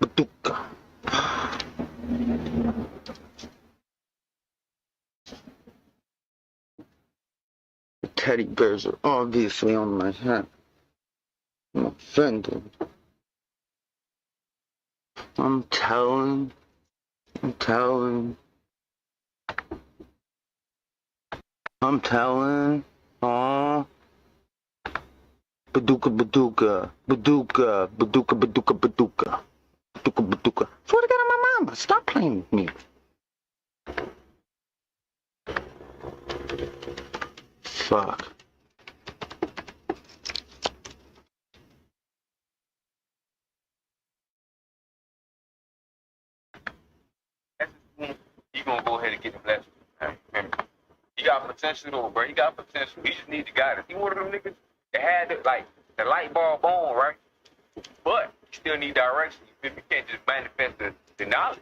Baduka. The teddy bears are obviously on my head. I'm offended. I'm telling. Aw. Baduka. Swear to God on my mama, stop playing with me. Fuck. You gonna go ahead and get him left. Remember, he got potential though, bro. He got potential. He just need the guidance. He one of them niggas that had the light bulb on, right? But you still need direction. You can't just manifest the knowledge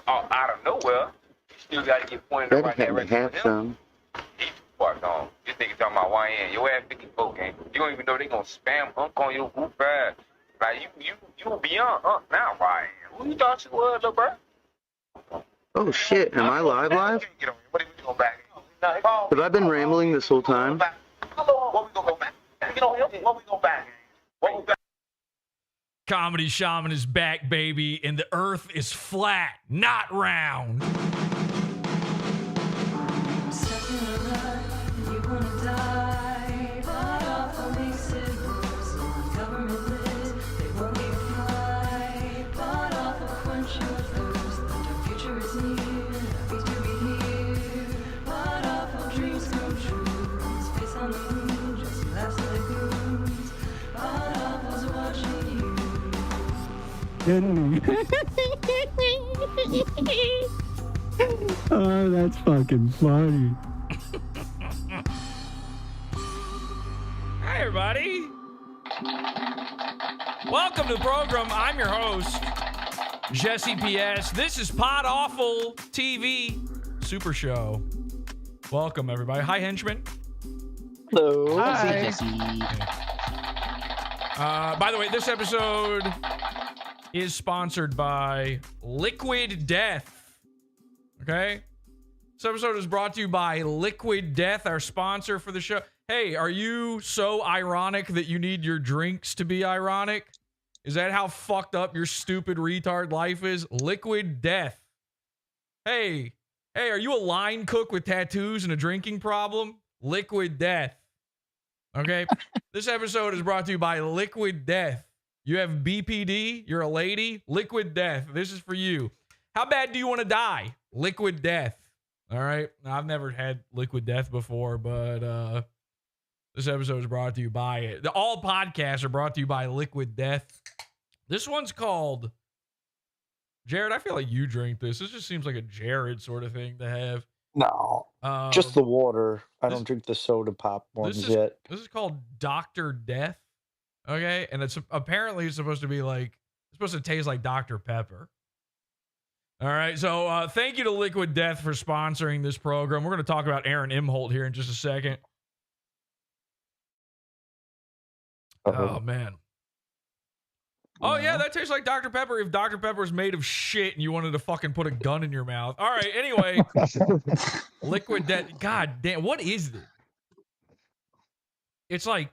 out of nowhere. You still got to get pointed in the right direction. Have some. He's too far gone. This nigga talking about YN. Your ass 54 game. You don't even know they gonna spam Unk on your group ass. Like you beyond Unk now, YN. Who you thought you was, though, bro? Oh shit, am I live? What are we going back? Have I been rambling this whole time? What we gonna go back? What we go back? Comedy Shaman is back, baby, and the earth is flat, not round. Oh, that's fucking funny. Hi, everybody. Welcome to the program. I'm your host, Jesse PS. This is PODAWFUL TV Super Show. Welcome, everybody. Hi, henchman. Hello. Hi, Jesse. By the way, this episode is sponsored by Liquid Death. Okay? This episode is brought to you by Liquid Death, our sponsor for the show. Hey, are you so ironic that you need your drinks to be ironic? Is that how fucked up your stupid retard life is? Liquid Death. Hey, are you a line cook with tattoos and a drinking problem? Liquid Death. Okay? This episode is brought to you by Liquid Death. You have BPD, you're a lady, Liquid Death. This is for you. How bad do you want to die? Liquid Death. All right? Now, I've never had Liquid Death before, but this episode is brought to you by it. All podcasts are brought to you by Liquid Death. This one's called Jared. I feel like you drink this. This just seems like a Jared sort of thing to have. No, just the water. I don't drink the soda pop ones yet. This is called Dr. Death. Okay, and it's apparently supposed to be like, it's supposed to taste like Dr. Pepper. All right, so thank you to Liquid Death for sponsoring this program. We're going to talk about Aaron Imholte here in just a second. Oh, man. Oh, yeah, that tastes like Dr. Pepper if Dr. Pepper is made of shit and you wanted to fucking put a gun in your mouth. All right, anyway. Liquid Death. God damn, what is this? It's like,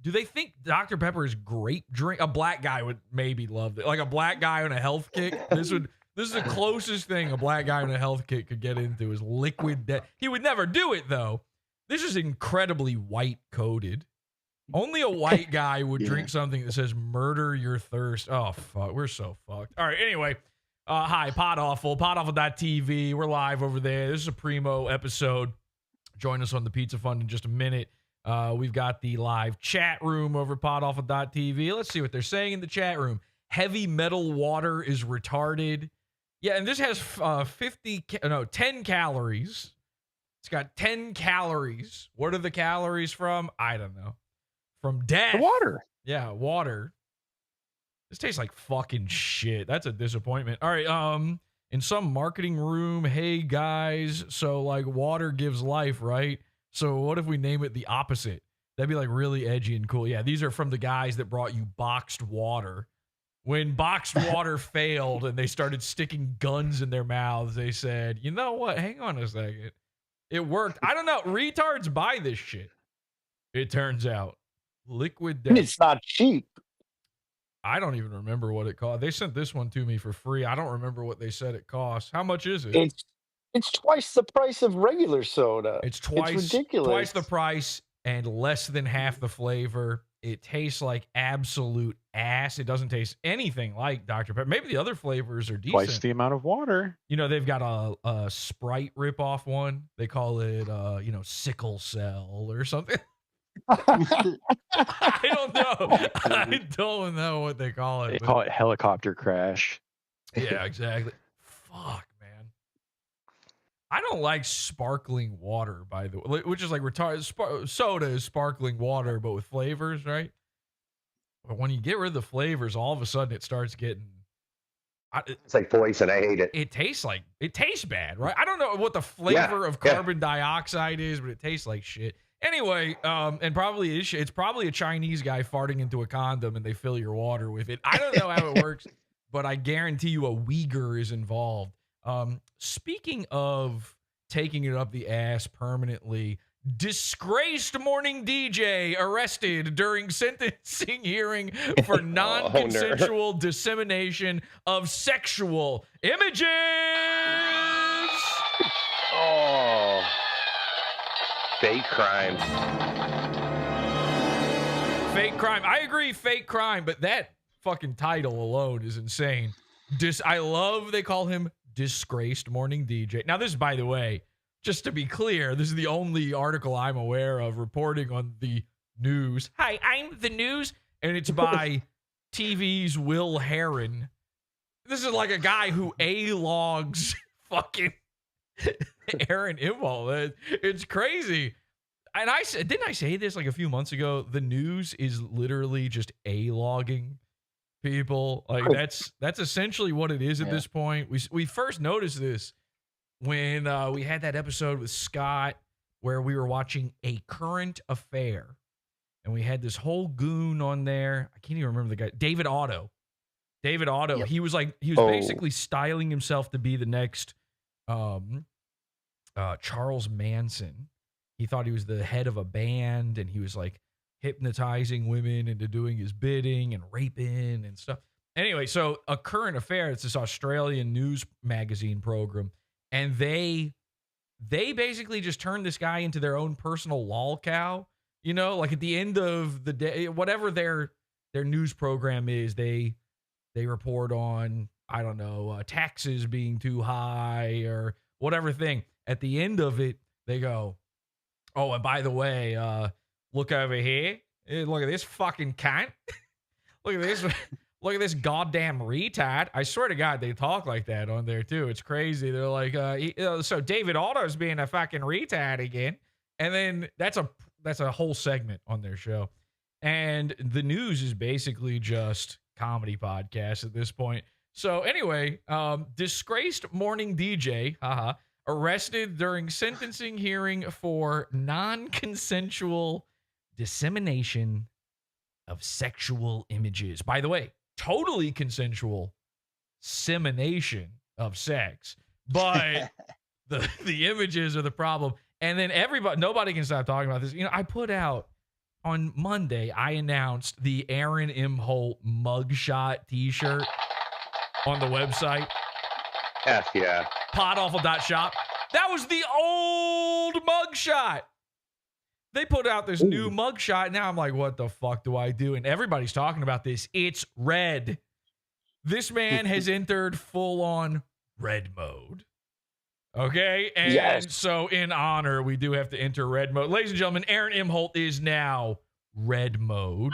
do they think Dr. Pepper is grape drink? A black guy would maybe love it. Like a black guy on a health kick. This is the closest thing a black guy on a health kick could get into is Liquid Death. He would never do it though. This is incredibly white coded. Only a white guy would drink something that says murder your thirst. Oh fuck, we're so fucked. All right, anyway. Hi, PODAWFUL, PODAWFUL.tv. We're live over there. This is a primo episode. Join us on the Pizza Fund in just a minute. We've got the live chat room over at PODAWFUL.tv. Let's see what they're saying in the chat room. Heavy metal water is retarded. Yeah, and this has 10 calories. It's got 10 calories. What are the calories from? I don't know. From death. The water. Yeah, water. This tastes like fucking shit. That's a disappointment. All right, in some marketing room, hey guys, so like water gives life, right? So what if we name it the opposite? That'd be like really edgy and cool. Yeah, these are from the guys that brought you boxed water. When boxed water failed and they started sticking guns in their mouths, they said, you know what? Hang on a second. It worked. I don't know. Retards buy this shit. It turns out. Liquid Death. It's not cheap. I don't even remember what it cost. They sent this one to me for free. I don't remember what they said it costs. How much is it? It's twice the price of regular soda. It's ridiculous. Twice the price and less than half the flavor. It tastes like absolute ass. It doesn't taste anything like Dr. Pepper. Maybe the other flavors are decent. Twice the amount of water. You know, they've got a Sprite ripoff one. They call it, sickle cell or something. I don't know. I don't know what they call it. They call it helicopter crash. Yeah, exactly. Fuck, man. I don't like sparkling water, by the way, which is like retarded. Soda is sparkling water, but with flavors, right? But when you get rid of the flavors, all of a sudden it starts getting. It's like poison. I hate it. It tastes bad, right? I don't know what the flavor of carbon dioxide is, but it tastes like shit. Anyway, and probably it's probably a Chinese guy farting into a condom and they fill your water with it. I don't know how it works, but I guarantee you a Uyghur is involved. Speaking of taking it up the ass permanently, disgraced morning DJ arrested during sentencing hearing for non-consensual dissemination of sexual images. Oh. Fake crime. Fake crime. I agree, fake crime, but that fucking title alone is insane. I love they call him disgraced morning DJ. Now, this, by the way, just to be clear, this is the only article I'm aware of reporting on the news. Hi, I'm the news. And it's by TV's Will Heron. This is like a guy who A-logs fucking Aaron Imholte. It's crazy. And didn't I say this like a few months ago? The news is literally just A-logging people. Like that's essentially what it is at this point. We first noticed this when we had that episode with Scott where we were watching A Current Affair. And we had this whole goon on there. I can't even remember the guy. David Otto. Yep. He was basically styling himself to be the next Charles Manson. He thought he was the head of a band, and he was like hypnotizing women into doing his bidding and raping and stuff. Anyway, so A Current Affair, it's this Australian news magazine program, and they basically just turned this guy into their own personal lol cow. You know, like at the end of the day, whatever their news program is, they report on, I don't know, taxes being too high or whatever thing. At the end of it, they go, oh, and by the way, look over here. Look at this fucking cunt. Look at this. Look at this goddamn retard. I swear to God, they talk like that on there too. It's crazy. They're like, so David Otto's being a fucking retard again. And then that's a whole segment on their show. And the news is basically just comedy podcasts at this point. So anyway, disgraced morning DJ, arrested during sentencing hearing for non-consensual dissemination of sexual images. By the way, totally consensual semination of sex, but the images are the problem. And then nobody can stop talking about this. You know, I put out on Monday, I announced the Aaron Imholte mugshot t-shirt on the website. F yeah. PODAWFUL.shop. That was the old mugshot. They put out this new mugshot. Now I'm like, what the fuck do I do? And everybody's talking about this. It's red. This man has entered full-on red mode. Okay? And so in honor, we do have to enter red mode. Ladies and gentlemen, Aaron Imholte is now red mode.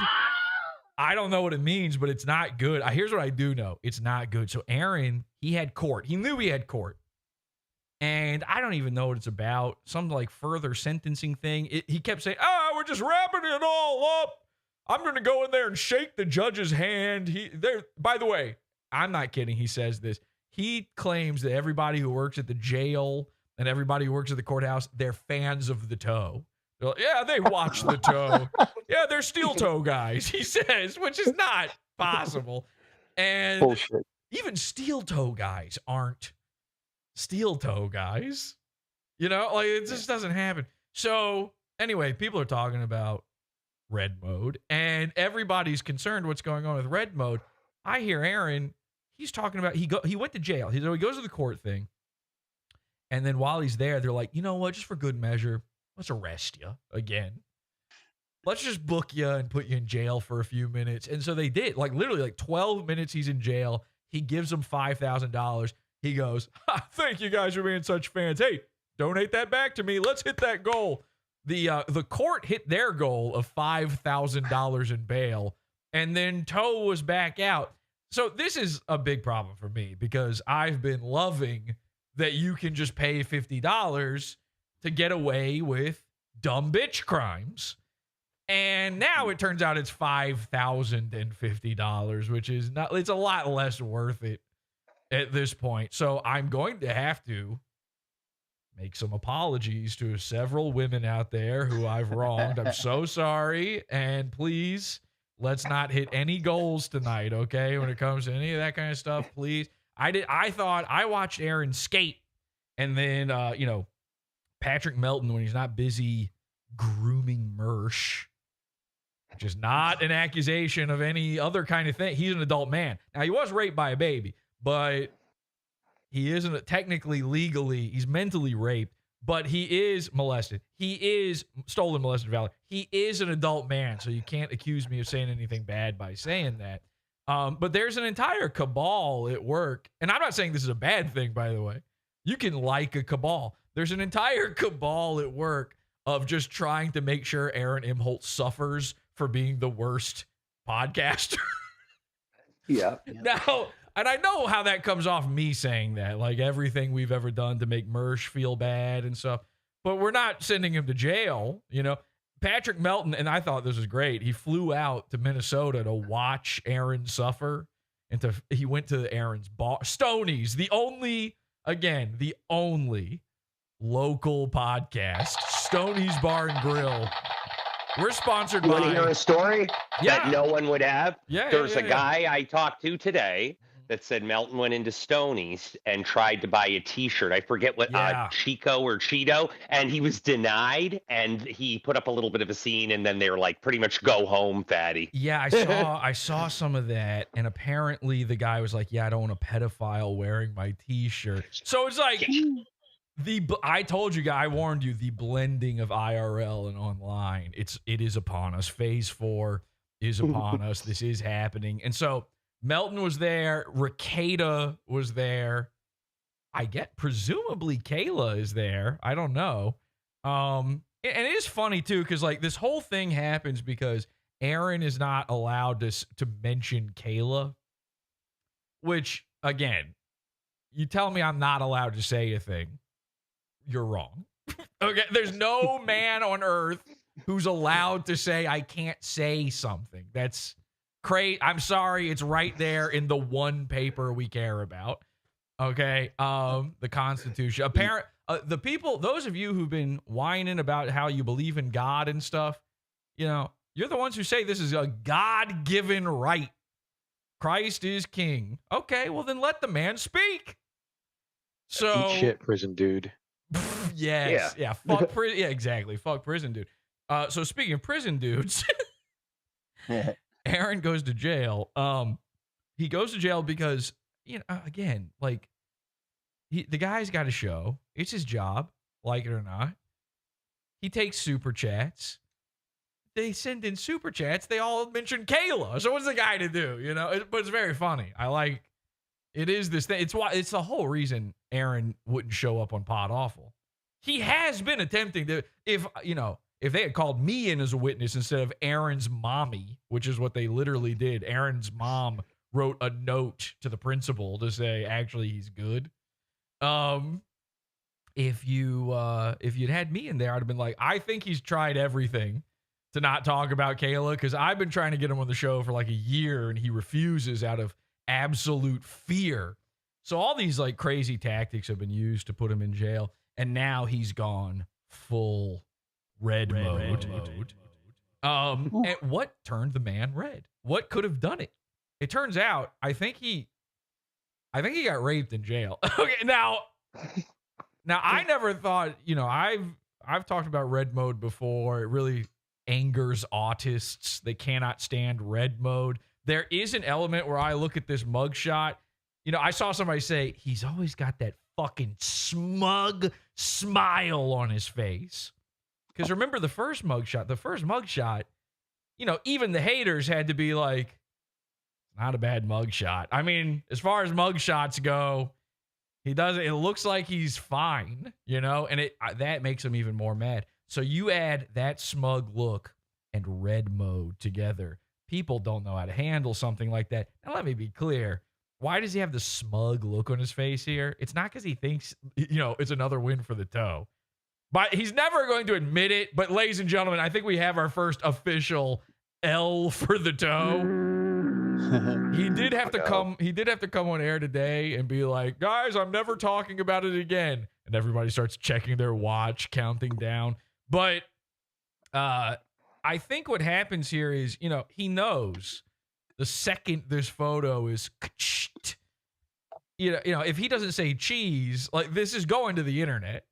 I don't know what it means, but it's not good. Here's what I do know. It's not good. So Aaron, he had court. He knew he had court. And I don't even know what it's about. Some like further sentencing thing. He kept saying, we're just wrapping it all up. I'm going to go in there and shake the judge's hand. By the way, I'm not kidding. He says this. He claims that everybody who works at the jail and everybody who works at the courthouse, they're fans of the toe. They're like, yeah, they watch the toe. Yeah, they're steel toe guys, he says, which is not possible. And Bullshit. even steel toe guys aren't steel toe guys. You know, like it just doesn't happen. So anyway, people are talking about red mode, and everybody's concerned what's going on with red mode. I hear Aaron, he's talking about he went to jail. He goes to the court thing, and then while he's there, they're like, you know what, just for good measure, let's arrest you again. Let's just book you and put you in jail for a few minutes. And so they did, like literally like 12 minutes he's in jail. He gives them $5,000. He goes, thank you guys for being such fans. Hey, donate that back to me. Let's hit that goal. The court hit their goal of $5,000 in bail, and then Toe was back out. So this is a big problem for me because I've been loving that you can just pay $50 to get away with dumb bitch crimes. And now it turns out it's $5,050, which is not, it's a lot less worth it at this point. So I'm going to have to make some apologies to several women out there who I've wronged. I'm so sorry. And please, let's not hit any goals tonight, okay? When it comes to any of that kind of stuff, please. I watched Aaron skate. And then, Patrick Melton, when he's not busy grooming Mersh, which is not an accusation of any other kind of thing. He's an adult man. Now, he was raped by a baby, but he isn't technically legally, he's mentally raped, but he is molested. He is stolen, molested, violate. He is an adult man, so you can't accuse me of saying anything bad by saying that. But there's an entire cabal at work, and I'm not saying this is a bad thing, by the way. You can like a cabal. There's an entire cabal at work of just trying to make sure Aaron Imholte suffers for being the worst podcaster. Yeah. Now, and I know how that comes off me saying that, like everything we've ever done to make Mersh feel bad and stuff, but we're not sending him to jail, you know? Patrick Melton, and I thought this was great, he flew out to Minnesota to watch Aaron suffer, and he went to Aaron's bar, Stoney's, the only local podcast, Stoney's Bar and Grill. We're sponsored by... You want to hear a story Yeah. that no one would have? Yeah, There's yeah, a guy I talked to today that said Melton went into Stoney's and tried to buy a T-shirt. I forget what, Chico or Cheeto, and he was denied, and he put up a little bit of a scene, and then they were like, pretty much go home, fatty. Yeah, I saw some of that, and apparently the guy was like, yeah, I don't want a pedophile wearing my T-shirt. So it's like... I told you guys, I warned you, the blending of IRL and online, it is upon us. Phase 4 is upon us. This is happening. And so Melton was there, Rakeda was there. I get presumably Kayla is there. I don't know. And it is funny too, because like this whole thing happens because Aaron is not allowed to mention Kayla, which again, you tell me I'm not allowed to say a thing, you're wrong. Okay, there's no man on earth who's allowed to say I can't say something. That's crazy. I'm sorry, it's right there in the one paper we care about. Okay, the Constitution. The people, those of you who've been whining about how you believe in God and stuff, you know, you're the ones who say this is a God-given right. Christ is king. Okay, well then let the man speak. So Eat shit, prison dude. Yes. Yeah. Fuck prison. Yeah, exactly. Fuck prison dude. So speaking of prison dudes, Aaron goes to jail. He goes to jail because, you know, again, like the guy's got a show. It's his job, like it or not. He takes super chats. They send in super chats. They all mention Kayla. So what's the guy to do? You know, but it's very funny. I like. It is this thing. It's the whole reason Aaron wouldn't show up on PODAWFUL. He has been attempting to, if they had called me in as a witness instead of Aaron's mommy, which is what they literally did. Aaron's mom wrote a note to the principal to say, actually, he's good. If you'd had me in there, I'd have been like, I think he's tried everything to not talk about Kayla, because I've been trying to get him on the show for like a year and he refuses out of absolute fear. So all these like crazy tactics have been used to put him in jail, and now he's gone full red mode. And what turned the man red? What could have done it? It turns out, I think he got raped in jail. Okay, now I never thought, I've talked about red mode before. It really angers autists. They cannot stand red mode. There is an element where I look at this mugshot. I saw somebody say, he's always got that fucking smug smile on his face. Because remember the first mugshot, even the haters had to be like, not a bad mugshot. I mean, as far as mugshots go, it looks like he's fine, and that makes him even more mad. So you add that smug look and red mode together. People don't know how to handle something like that. Now, let me be clear. Why does he have the smug look on his face here? It's not because he thinks, it's another win for the toe. But he's never going to admit it. But ladies and gentlemen, I think we have our first official L for the toe. He did have to come on air today and be like, guys, I'm never talking about it again. And everybody starts checking their watch, counting down. But I think what happens here is, he knows the second this photo is, if he doesn't say cheese, like this is going to the internet.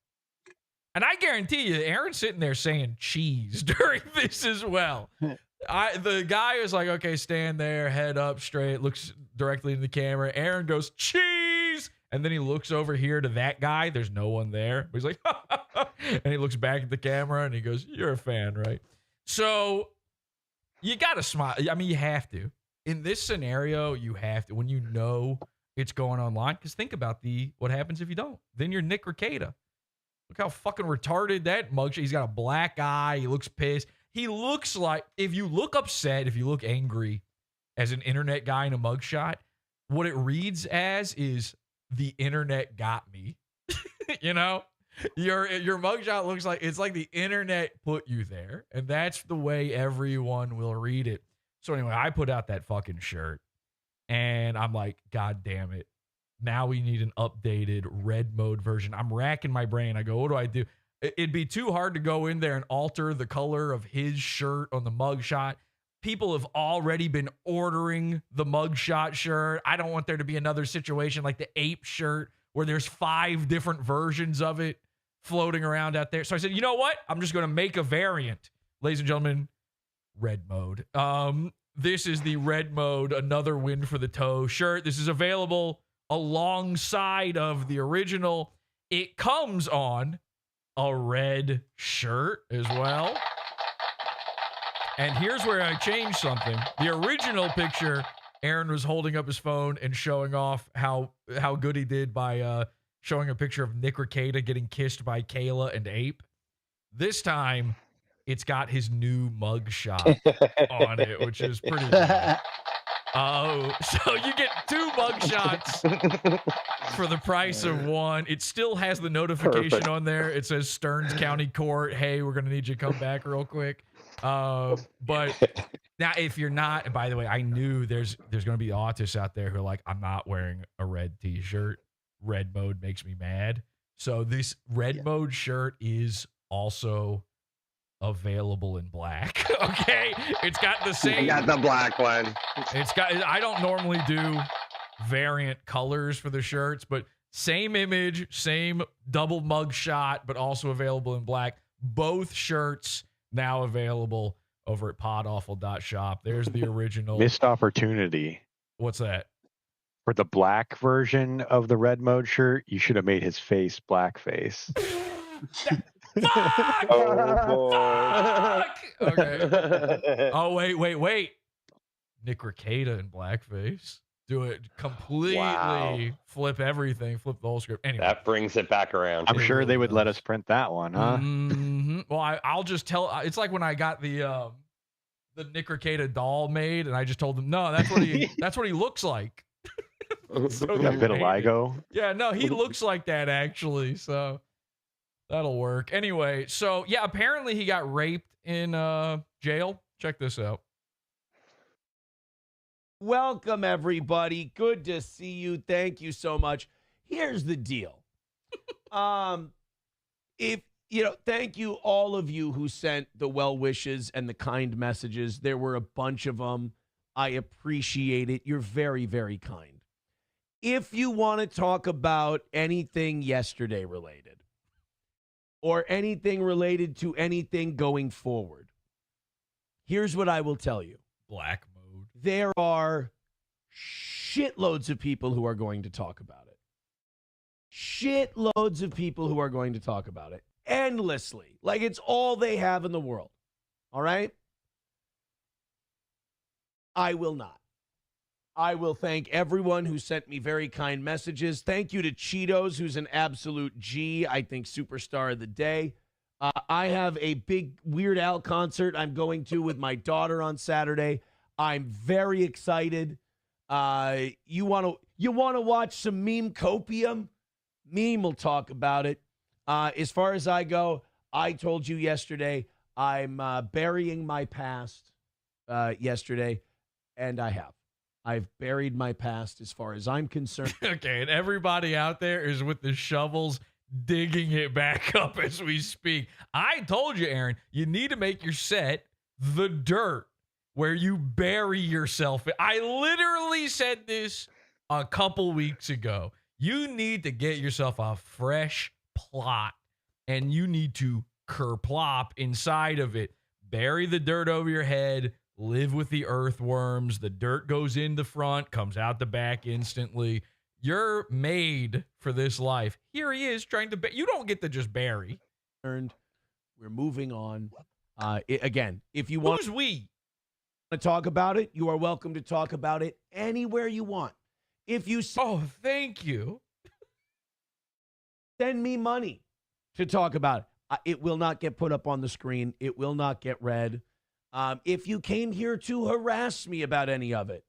And I guarantee you, Aaron's sitting there saying cheese during this as well. The guy is like, okay, stand there, head up straight, looks directly in the camera. Aaron goes, cheese. And then he looks over here to that guy. There's no one there. He's like, and he looks back at the camera and he goes, you're a fan, right? So you got to smile. I mean, you have to. In this scenario, you have to, when you know it's going online, because think about what happens if you don't. Then you're Nick Rekieta. Look how fucking retarded that mugshot. He's got a black eye. He looks pissed. He looks like, if you look upset, if you look angry as an internet guy in a mugshot, what it reads as is the internet got me. Your mugshot looks like, it's like the internet put you there. And that's the way everyone will read it. So anyway, I put out that fucking shirt and I'm like, God damn it. Now we need an updated red mode version. I'm racking my brain. I go, what do I do? It'd be too hard to go in there and alter the color of his shirt on the mugshot. People have already been ordering the mugshot shirt. I don't want there to be another situation like the ape shirt where there's 5 different versions of it floating around out there. So I said, you know what? I'm just going to make a variant. Ladies and gentlemen, red mode. This is the red mode, another win for the toe shirt. This is available alongside of the original. It comes on a red shirt as well. And here's where I changed something. The original picture, Aaron was holding up his phone and showing off how good he did by showing a picture of Nick Rekieta getting kissed by Kayla and Ape. This time, it's got his new mugshot on it, which is pretty cool. So you get 2 mugshots for the price of 1. It still has the notification on there. It says Stearns County Court. Hey, we're going to need you to come back real quick. But now if you're not, and by the way, I knew there's going to be autists out there who are like, I'm not wearing a red t-shirt. Red mode makes me mad. So this red mode shirt is also available in black. Okay, it's got the same. I got the black one. I don't normally do variant colors for the shirts, but same image, same double mug shot, but also available in black. Both shirts now available over at PODAWFUL.shop. There's the original. Missed opportunity. What's that? For the black version of the red mode shirt, you should have made his face blackface. Fuck! Oh, boy. Fuck! Okay. Oh, wait. Nick Rekieta in blackface. Do it completely. Wow. Flip everything. Flip the whole script. Anyway. That brings it back around. I'm sure they would let us print that one, huh? Mm-hmm. Well, I'll just tell. It's like when I got the Nick Rekieta doll made, and I just told them, no, that's what he looks like. So Got vitiligo. Yeah, no, he looks like that actually. So that'll work. Anyway, so yeah, apparently he got raped in jail. Check this out. Welcome, everybody. Good to see you. Thank you so much. Here's the deal. Thank you all of you who sent the well wishes and the kind messages. There were a bunch of them. I appreciate it. You're very, very kind. If you want to talk about anything yesterday related or anything related to anything going forward, here's what I will tell you. Black mode. There are shitloads of people who are going to talk about it. Shitloads of people who are going to talk about it endlessly. Like it's all they have in the world. All right? I will not. I will thank everyone who sent me very kind messages. Thank you to Cheetos, who's an absolute G, I think superstar of the day. I have a big Weird Al concert I'm going to with my daughter on Saturday. I'm very excited. You want to watch some meme copium? Meme will talk about it. As far as I go, I told you yesterday I'm burying my past yesterday, and I have. I've buried my past as far as I'm concerned. Okay, and everybody out there is with the shovels digging it back up as we speak. I told you, Aaron, you need to make your set the dirt where you bury yourself. I literally said this a couple weeks ago. You need to get yourself a fresh plot, and you need to kerplop inside of it. Bury the dirt over your head. Live with the earthworms. The dirt goes in the front, comes out the back instantly. You're made for this life. Here he is trying to you don't get to just bury. We're moving on. Again, if you want Who's we? to talk about it, you are welcome to talk about it anywhere you want. If you thank you. Send me money to talk about it. It will not get put up on the screen. It will not get read. If you came here to harass me about any of it,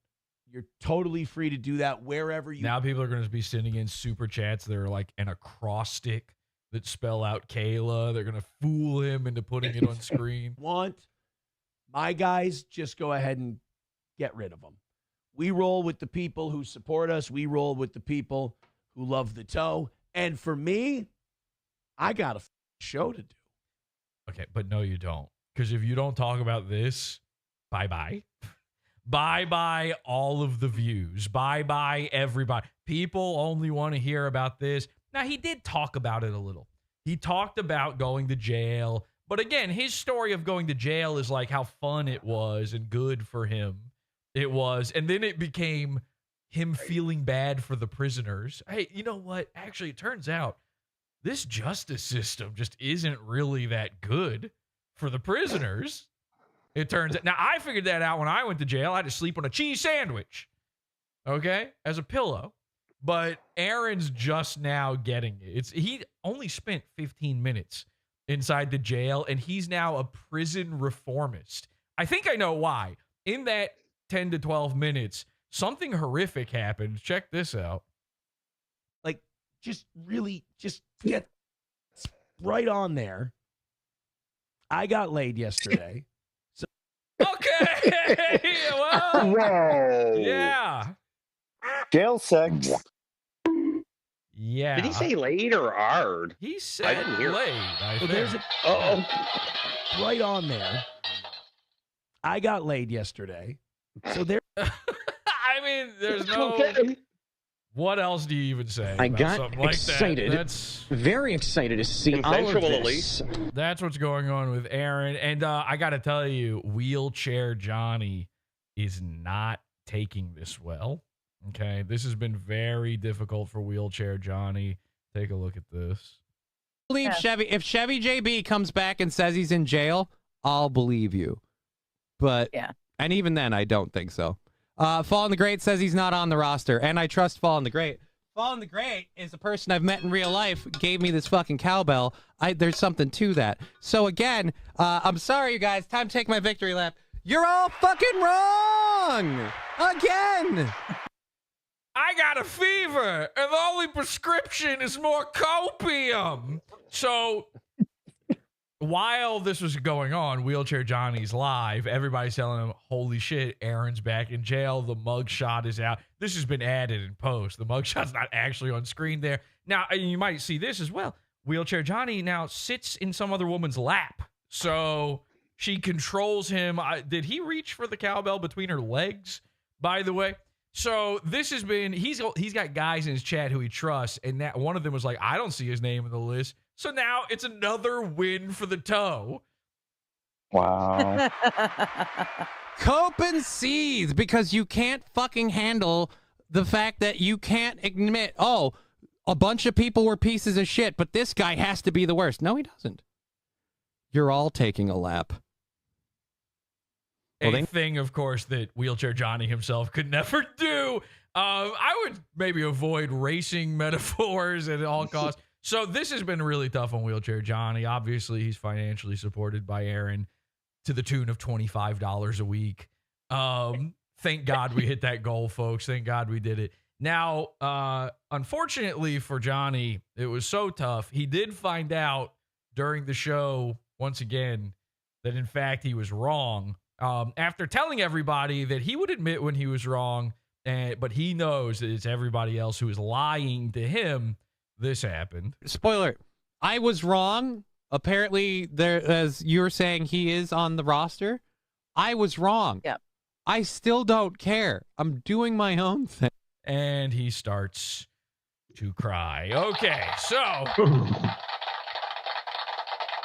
you're totally free to do that wherever you Now people are going to be sending in super chats that are like an acrostic that spell out Kayla. They're going to fool him into putting it on screen. want. My guys, just go ahead and get rid of them. We roll with the people who support us. We roll with the people who love the toe. And for me, I got a show to do. Okay, but no, you don't. Because if you don't talk about this, bye-bye. Bye-bye all of the views. Bye-bye everybody. People only want to hear about this. Now, he did talk about it a little. He talked about going to jail. But again, his story of going to jail is like how fun it was and good for him it was. And then it became him feeling bad for the prisoners. Hey, you know what? Actually, it turns out this justice system just isn't really that good for the prisoners. It turns out. Now, I figured that out when I went to jail. I had to sleep on a cheese sandwich, okay, as a pillow. But Aaron's just now getting it. He only spent 15 minutes inside the jail, and he's now a prison reformist. I think I know why. In that 10 to 12 minutes, something horrific happened. Check this out. Like, just get right on there. I got laid yesterday. So okay. Well, Whoa. yeah. Jail sex. Yeah. Did he say laid or hard? He said I didn't hear. laid. I So think. there's right on there. I got laid yesterday. So there. I mean, there's no. Okay. What else do you even say? I about got something like excited. That? That's Very excited to see all of Consensual, at this. that's what's going on with Aaron. And I got to tell you, Wheelchair Johnny is not taking this well. Okay, this has been very difficult for Wheelchair Johnny. Take a look at this. Believe Chevy. If Chevy JB comes back and says he's in jail, I'll believe you. But and even then, I don't think so. Fallen the Great says he's not on the roster, and I trust Fallen the Great. Fallen the Great is a person I've met in real life, gave me this fucking cowbell. There's something to that. So again, I'm sorry, you guys. Time to take my victory lap. You're all fucking wrong! Again! I got a fever, and the only prescription is more copium. So while this was going on, Wheelchair Johnny's live. Everybody's telling him, holy shit, Aaron's back in jail. The mugshot is out. This has been added in post. The mugshot's not actually on screen there. Now, you might see this as well. Wheelchair Johnny now sits in some other woman's lap. So She controls him. Did he reach for the cowbell between her legs, by the way? So this has been, he's got guys in his chat who he trusts, and that one of them was like, I don't see his name in the list. So now it's another win for the toe. Wow. Cope and seethe, because you can't fucking handle the fact that you can't admit, oh, a bunch of people were pieces of shit, but this guy has to be the worst. No, he doesn't. You're all taking a lap. A thing, of course, that Wheelchair Johnny himself could never do. I would maybe avoid racing metaphors at all costs. So this has been really tough on Wheelchair Johnny. Obviously, he's financially supported by Aaron to the tune of $25 a week. Thank God we hit that goal, folks. Thank God we did it. Now, unfortunately for Johnny, it was so tough. He did find out during the show, once again, that in fact he was wrong. After telling everybody that he would admit when he was wrong, but he knows that it's everybody else who is lying to him, this happened. Spoiler, I was wrong. Apparently, as you were saying, he is on the roster. I was wrong. Yep. I still don't care. I'm doing my own thing. And he starts to cry. Okay, so...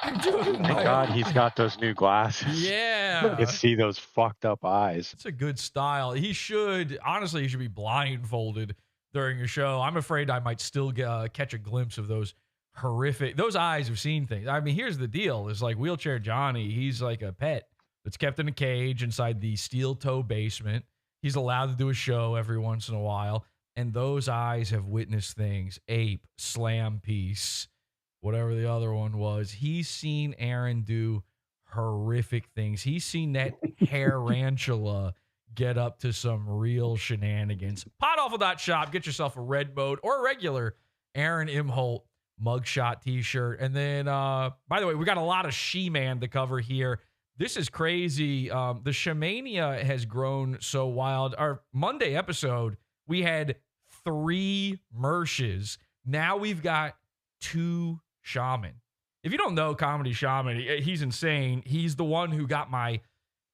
Thank God he's got those new glasses. Yeah. You can see those fucked up eyes. It's a good style. He should be blindfolded during a show. I'm afraid I might still catch a glimpse of those eyes have seen things. I mean, here's the deal. It's like Wheelchair Johnny. He's like a pet that's kept in a cage inside the steel toe basement. He's allowed to do a show every once in a while. And those eyes have witnessed things. Ape, Slam Piece, whatever the other one was. He's seen Aaron do horrific things. He's seen that Tarantula get up to some real shenanigans. PODAWFUL.shop. Get yourself a red mode or a regular Aaron Imholte mugshot t-shirt. And then, by the way, we got a lot of She-Man to cover here. This is crazy. The Shamania has grown so wild. Our Monday episode, we had 3 Mershes. Now we've got 2 Shaman. If you don't know Comedy Shaman, he's insane. He's the one who got my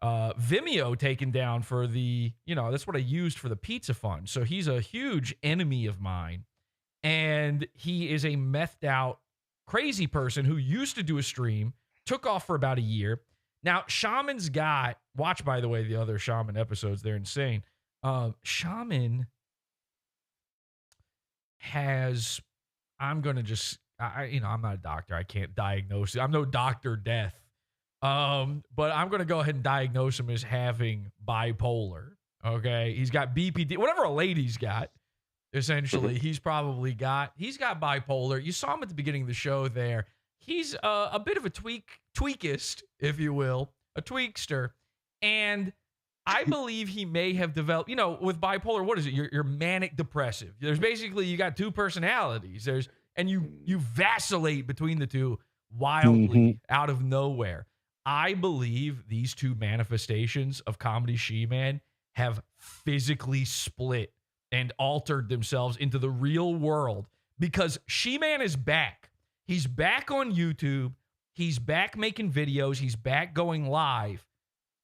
Vimeo taken down for that's what I used for the pizza fund. So he's a huge enemy of mine. And he is a methed out, crazy person who used to do a stream, took off for about a year. Now, Shaman's got, watch, by the way, the other Shaman episodes. They're insane. Shaman has, I'm going to just, I'm not a doctor. I can't diagnose it. I'm no Dr. Death. But I'm going to go ahead and diagnose him as having bipolar. Okay. He's got BPD, whatever a lady's got, essentially. He's got bipolar. You saw him at the beginning of the show there. He's a bit of a tweakist, if you will, a tweakster. And I believe he may have developed, with bipolar, what is it? You're manic depressive. There's basically, you got 2 personalities. And you vacillate between the 2 wildly out of nowhere. I believe these 2 manifestations of Comedy She-Man have physically split and altered themselves into the real world, because She-Man is back. He's back on YouTube. He's back making videos. He's back going live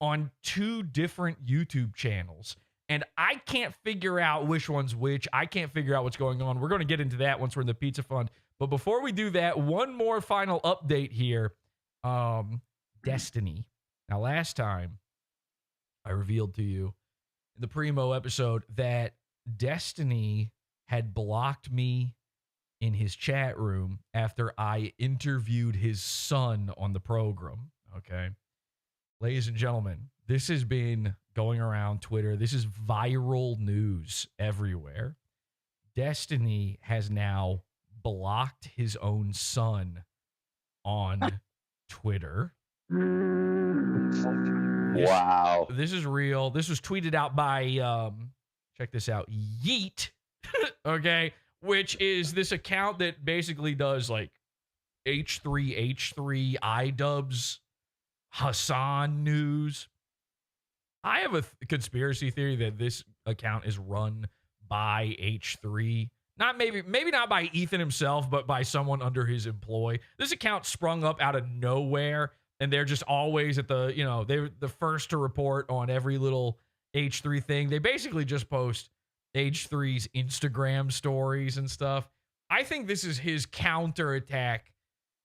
on 2 different YouTube channels. And I can't figure out which one's which. I can't figure out what's going on. We're going to get into that once we're in the Pizza Fund. But before we do that, one more final update here. Destiny. Now, last time I revealed to you in the Primo episode that Destiny had blocked me in his chat room after I interviewed his son on the program. Okay. Ladies and gentlemen, this has been going around Twitter. This is viral news everywhere. Destiny has now blocked his own son on Twitter. Wow. This is real. This was tweeted out by, check this out, Yeet. Okay. Which is this account that basically does like H3 iDubbbz Hassan news. I have a conspiracy theory that this account is run by H3. Maybe not by Ethan himself, but by someone under his employ. This account sprung up out of nowhere and they're just always at the, they're the first to report on every little H3 thing. They basically just post H3's Instagram stories and stuff. I think this is his counterattack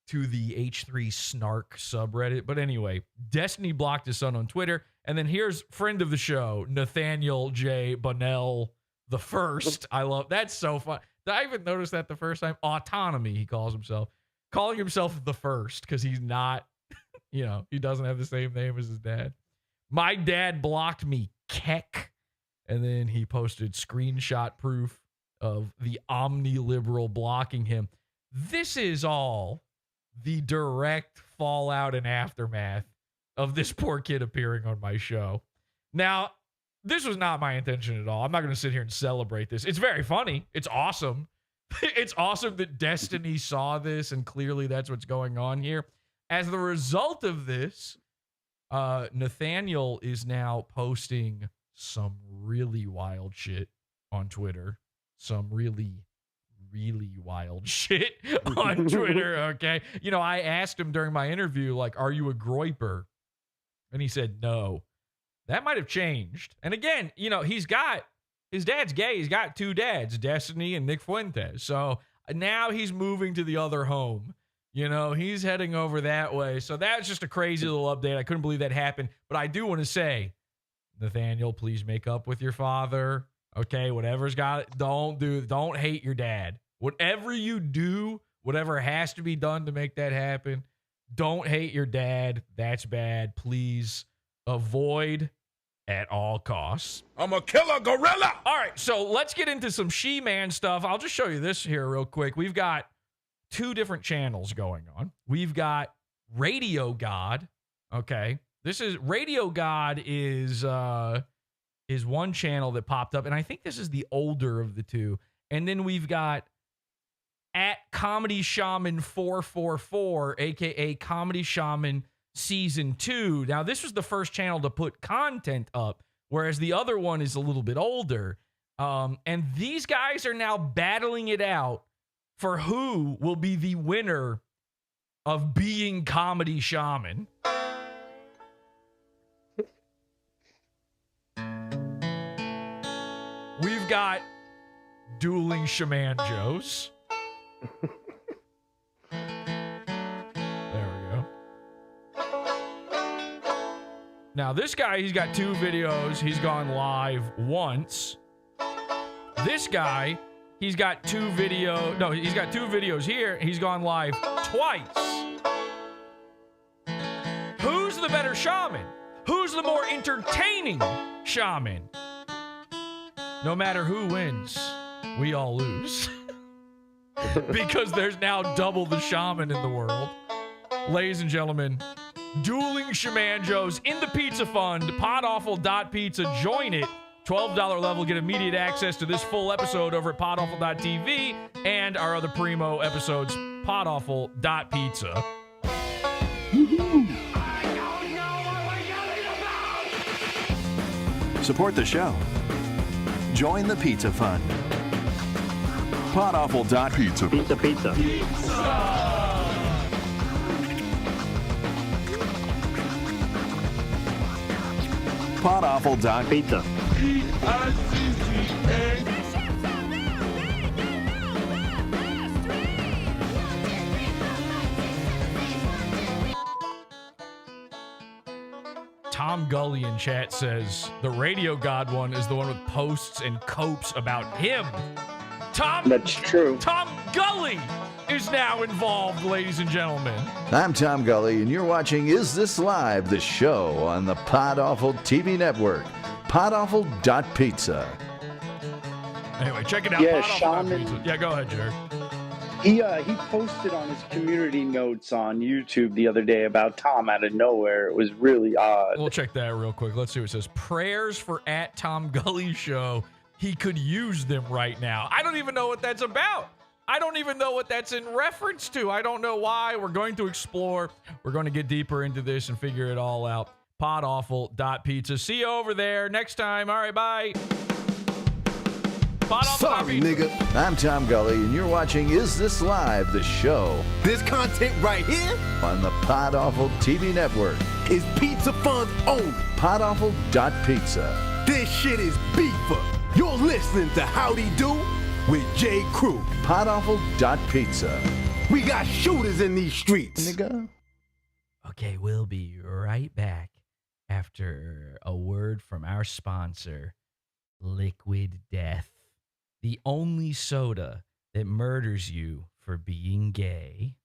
to the H3 snark subreddit. But anyway, Destiny blocked his son on Twitter. And then here's friend of the show, Nathaniel J. Bunnell the First. I love that's so fun. Did I even notice that the first time? Autonomy, he calls himself. Calling himself the First because he's not, he doesn't have the same name as his dad. My dad blocked me, Keck. And then he posted screenshot proof of the omniliberal blocking him. This is all the direct fallout and aftermath of this poor kid appearing on my show. Now, this was not my intention at all. I'm not going to sit here and celebrate this. It's very funny. It's awesome. It's awesome that Destiny saw this, and clearly that's what's going on here. As the result of this, Nathaniel is now posting some really wild shit on Twitter. Some really, really wild shit on Twitter, okay? I asked him during my interview, like, are you a groiper? And he said no. That might have changed. And again, his dad's gay. He's got two dads, Destiny and Nick Fuentes. So now he's moving to the other home. He's heading over that way. So that's just a crazy little update. I couldn't believe that happened. But I do want to say, Nathaniel, please make up with your father. Okay, whatever's got it, don't hate your dad. Whatever you do, whatever has to be done to make that happen, don't hate your dad. That's bad. Please avoid at all costs. I'm a killer gorilla. All right, so let's get into some She-Man stuff. I'll just show you this here real quick. We've got two different channels going on. We've got Radio God. Okay, this is Radio God is one channel that popped up, and I think this is the older of the two. And then we've got at Comedy Shaman 444, aka Comedy Shaman Season 2. Now, this was the first channel to put content up, whereas the other one is a little bit older. And these guys are now battling it out for who will be the winner of being Comedy Shaman. We've got Dueling Shamanjos. There we go. Now, this guy, he's got two videos. He's gone live once. This guy, he's got two videos here. He's gone live twice. Who's the better shaman? Who's the more entertaining shaman? No matter who wins, we all lose. Because there's now double the shaman in the world. Ladies and gentlemen, Dueling Shamanjos in the Pizza Fund, PodAwful.pizza. Join it. $12 level, get immediate access to this full episode over at PodAwful.tv and our other primo episodes, PodAwful.pizza. Support the show. Join the Pizza Fund. PodAwful.pizza. Pizza. PodAwful.pizza. Tom Gully in chat says the Radio God one is the one with posts and copes about him. That's true. Tom Gully is now involved, ladies and gentlemen. I'm Tom Gully, and you're watching Is This Live, the show on the Pod Awful TV network. PodAwful.pizza. Anyway, check it out. Yeah, PodAwful.pizza. Yeah, go ahead, Jared. He posted on his community notes on YouTube the other day about Tom out of nowhere. It was really odd. We'll check that real quick. Let's see what it says. Prayers for at Tom Gully show. He could use them right now. I don't even know what that's about. I don't even know what that's in reference to. I don't know why. We're going to explore. We're going to get deeper into this and figure it all out. PodAwful.pizza. See you over there next time. All right, bye. Sorry, nigga. I'm Tom Gully, and you're watching Is This Live, the show. This content right here on the Pod Awful TV network is pizza funds only. PodAwful.pizza. This shit is beefer. You're listening to Howdy Do with J. Crew. PodAwful.pizza. We got shooters in these streets. Nigga. Okay, we'll be right back after a word from our sponsor, Liquid Death, the only soda that murders you for being gay.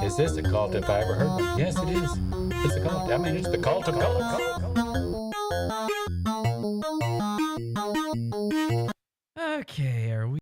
Is this a cult if I ever heard one? Yes, it is. It's a cult. I mean, it's the cult of cult.